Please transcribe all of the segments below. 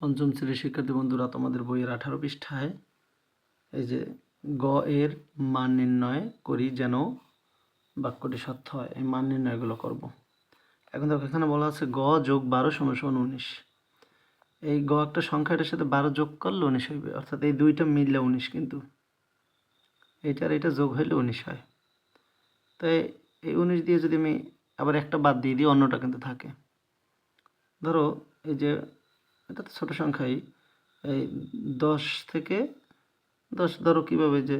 পঞ্চম শ্রেণীর শিক্ষার্থী বন্ধুরা, তোমাদের বইয়ের 18 পৃষ্ঠায় এই যে গ এর মান নির্ণয় করি যেন বাক্যটি সত্য হয়, এই মান নির্ণয়গুলো করব। এখন দেখো এখানে বলা আছে গ যোগ 12 সমান 19। এই গ একটা সংখ্যাটার সাথে 12 যোগ করলে 19 হইবে, অর্থাৎ এই দুইটা মিললে 19, কিন্তু এইটার এটা যোগ হইলে 19 হয়। তাই এই 19 দিয়ে যদি আমি আবার একটা বাদ দিয়ে দিই, অন্যটা কিন্তু থাকে। ধরো এই যে এটা তো ছোটো সংখ্যাই, এই 10 থেকে 10 ধরো কীভাবে, যে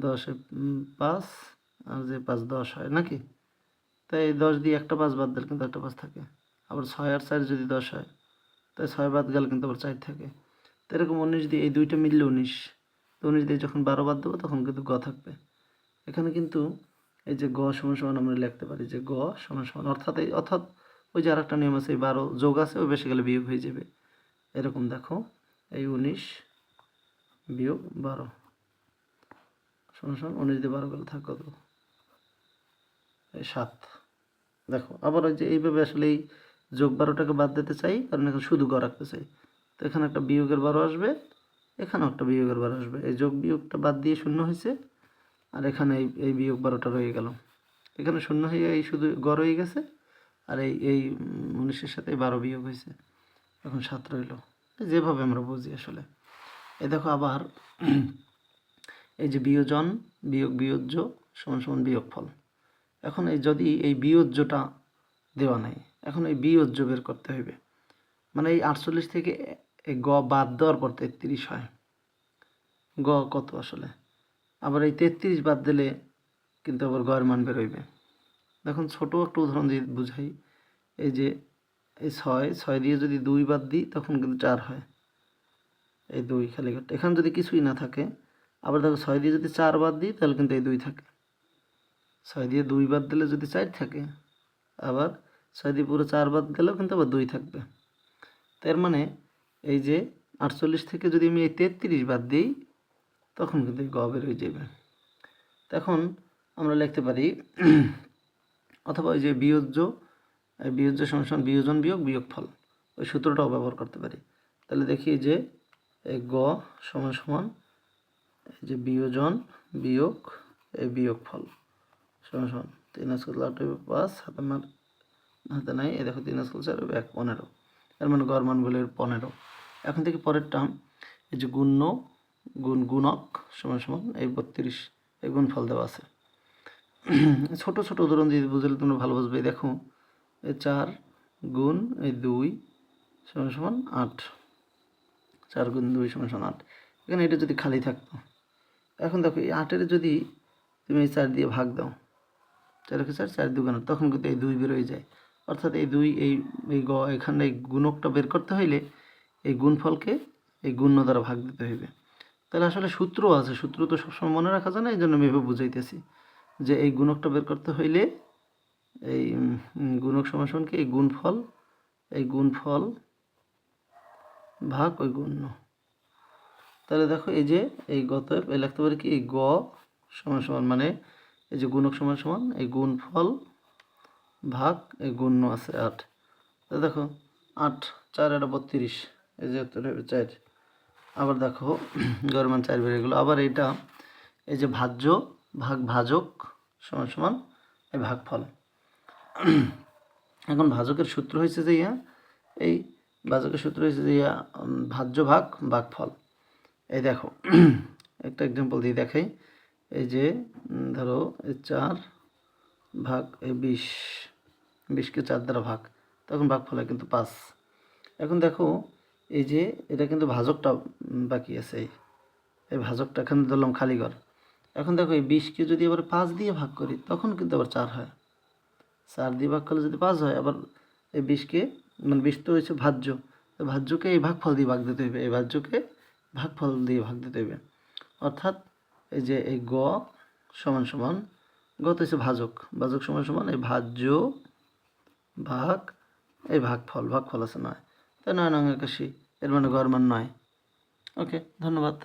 10-এ 5 আর যে 5 10 হয় নাকি, তাই 10 দিয়ে একটা 5 বাদ দিলে কিন্তু একটা 5 থাকে। আবার 6 আর 4 যদি 10 হয়, তাই 6 বাদ গেলে কিন্তু আবার 4 থাকে। তো এরকম 19 দিয়ে এই দুইটা মিললে 19, তো 19 দিয়ে যখন 12 বাদ দেবো তখন কিন্তু গ থাকবে। এখানে কিন্তু এই যে গ সমান সমান আমরা লিখতে পারি যে গ সমান সমান, অর্থাৎ ওই যে আর একটা নিয়ম আছে, এই 12 যোগ আছে, ওই বেশি গেলে বিয়োগ হয়ে যাবে। এরকম দেখো, এই 19 বিয়োগ 12 সমান সমান 19 দিয়ে 12 গেলে থাকে কত, এই 7। দেখো আবার ওই যে এইভাবে আসলে এই যোগ 12টাকে বাদ দিতে চাই, কারণ এখন শুধু গ রাখতে চাই। তো এখানে একটা বিয়োগের 12 আসবে, এখানেও একটা বিয়োগের 12 আসবে। এই যোগ বিয়োগটা বাদ দিয়ে শূন্য হয়েছে, আর এখানে এই বিয়োগ 12টা রয়ে গেল। এখানে শূন্য হয়ে এই শুধু গ রয়ে গেছে, আর এই 19-এর সাথে 12 বিয়োগ হয়েছে, এখন 7 রইল। যেভাবে আমরা বুঝি আসলে। এই দেখো আবার এই যে বিয়োজন বিয়োগ বিয়োজ্য সমান সমান বিয়োগফল। এখন এই যদি এই বিয়োজ্যটা দেওয়া নাই, এখন এই বিয়োজ্য বের করতে হবে। মানে এই 48 থেকে এই গ বাদ দেওয়ার পর 33 হয়। গ কত আসলে, আবার এই 33 বাদ দিলে কিন্তু আবার গয়ের মান বেরোইবে। দেখুন ছোটো একটা উদাহরণ দিয়ে বুঝাই। এই যে এই 6 দিয়ে যদি 2 বাদ দিই তখন কিন্তু 4 হয়, এই 2 খালি ঘরটা। এখানে যদি কিছুই না থাকে, আবার দেখো 6 দিয়ে যদি 4 বাদ দিই তাহলে কিন্তু এই 2 থাকে। 6 দিয়ে 2 বাদ দিলে যদি 4 থাকে, আবার 6 দিয়ে পুরো 4 বাদ গেলেও কিন্তু আবার 2 থাকবে। তার মানে এই যে 48 থেকে যদি আমি এই 33 বাদ দিই তখন কিন্তু গ বের হয়ে যাবে। তখন আমরা লিখতে পারি অথবা ওই যে বিয়োজ্য সমান সমান বিয়োজন বিয়োগ বিয়োগফল, ওই সূত্রটাও ব্যবহার করতে পারি। তাহলে দেখি যে এই গ সমান সমান এই যে বিয়োজন বিয়োগ এই বিয়োগফল সমান সমান 3 × 8 = 5, হাতে নাই, এই দেখো 3 × 4 = 15, এর মানে গড় মান বলে 15। এখন থেকে পরের টার্ম এই যে গুণক সমান সমান এই 32, এই গুণফল দেওয়া আছে। ছোট ছোট উদাহরণ দিয়ে বুঝলে তোমরা ভালো বুঝবে। দেখো এই 4 গুণ এই 2 সমান সমান 8, 4 গুণ 2 সমান সমান 8। এখানে এটা যদি খালি থাকতো, এখন দেখো এই 8-এর যদি তুমি এই 4 দিয়ে ভাগ দাও, 4-কে 4, 4 2 8, তখন কিন্তু এই 2 বেরোয় যায়। অর্থাৎ এই 2 এই এখানে এই গুণকটা বের করতে হইলে এই গুণফলকে এই গুণ্য দ্বারা ভাগ দিতে হইবে। তাহলে আসলে সূত্র আছে, সূত্র তো সবসময় মনে রাখা যায় না, এই জন্য আমি এভাবে বুঝাইতেছি যে এই গুণকটা বের করতে হইলে এই গুণক সমান সমান কি, এই গুণফল ভাগ ওই গুণ্য। তাহলে দেখো এই যে এই গতে লিখতে পারি কি, এই গ সমান সমান মানে এই যে গুণক সমান সমান এই গুণফল ভাগ এই গুণ্য আছে 8। তো দেখো 8 4 আর 32, এই যে 4। আবার দেখো গড় মান 4 বেরিয়ে গেলো। আবার এটা এই যে ভাজ্য ভাগ ভাজক সমান সমান এই ভাগফল। এখন ভাজকের সূত্র হয়েছে যে এই ভাজকের সূত্র হয়েছে যে ভাজ্য ভাগ ভাগফল। এই দেখো একটা এক্সাম্পল দিয়ে দেখাই। এই যে ধরো এই 4 ভাগ এই 20কে 4 দ্বারা ভাগ, তখন ভাগফল হয় কিন্তু 5। এখন দেখো এই যে এটা কিন্তু ভাজকটা বাকি আছে, এই ভাজকটা এখানে ধরলাম খালি ঘর। এখন দেখো এই 20কে যদি আবার 5 দিয়ে ভাগ করি তখন কিন্তু আবার 4 হয়। 4 দিয়ে ভাগ করলে যদি 5 হয়, আবার এই 20কে মানে 20 তো হয়েছে ভাজ্য, ভাজ্যকে এই ভাগফল দিয়ে ভাগ দিতে হবে, এই ভাজ্যকে ভাগফল দিয়ে ভাগ দিতে হবে। অর্থাৎ এই যে এই গ সমান সমান, গ তো হচ্ছে ভাজক সমান সমান এই ভাজ্য ভাগ এই ভাগফল আছে 9, তাই 9 9 81, এর মানে গড় মান 9। ওকে, ধন্যবাদ।